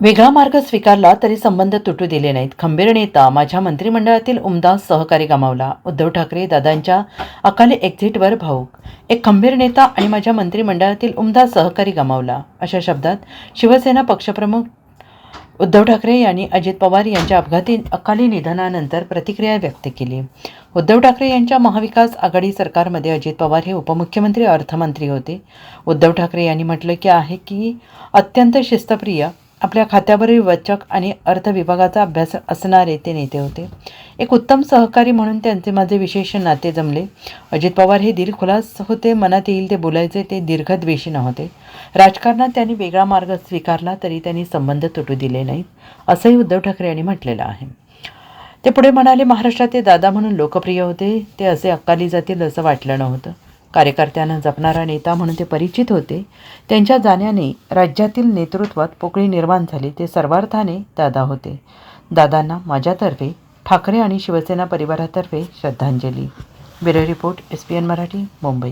वेगळा मार्ग स्वीकारला तरी संबंध तुटू दिले नाहीत. खंबीर नेता माझ्या मंत्रिमंडळातील उमदा सहकारी गमावला. उद्धव ठाकरे दादांच्या अकाली एक्झिटवर भाऊक. एक खंबीर नेता आणि माझ्या मंत्रिमंडळातील उमदा सहकारी गमावला, अशा शब्दात शिवसेना पक्षप्रमुख उद्धव ठाकरे यांनी अजित पवार यांच्या अपघाती अकाली निधनानंतर प्रतिक्रिया व्यक्त केली. उद्धव ठाकरे यांच्या महाविकास आघाडी सरकारमध्ये अजित पवार हे उपमुख्यमंत्री अर्थमंत्री होते. उद्धव ठाकरे यांनी म्हटलं की अत्यंत शिस्तप्रिय, आपल्या खात्यावरील वचक आणि अर्थ विभागाचा अभ्यास असणारे ते नेते होते. एक उत्तम सहकारी म्हणून त्यांचे माझे विशेष नाते जमले. अजित पवार हे दिलखुलास होते, मनात येईल ते बोलायचे, ते दीर्घद्वेषी नव्हते. राजकारणात त्यांनी वेगळा मार्ग स्वीकारला तरी त्यांनी संबंध तुटू दिले नाहीत, असंही उद्धव ठाकरे यांनी म्हटलेलं आहे. ते पुढे म्हणाले, महाराष्ट्रात ते दादा म्हणून लोकप्रिय होते. ते असे अकाली जातील असं वाटलं नव्हतं. कार्यकर्त्यांना जपणारा नेता म्हणून ते परिचित होते. त्यांच्या जाण्याने राज्यातील नेतृत्वात पोकळी निर्माण झाली. ते सर्वार्थाने दादा होते. दादांना माझ्यातर्फे, ठाकरे आणि शिवसेना परिवारातर्फे श्रद्धांजली. Bureau report, SPN Marathi, Mumbai.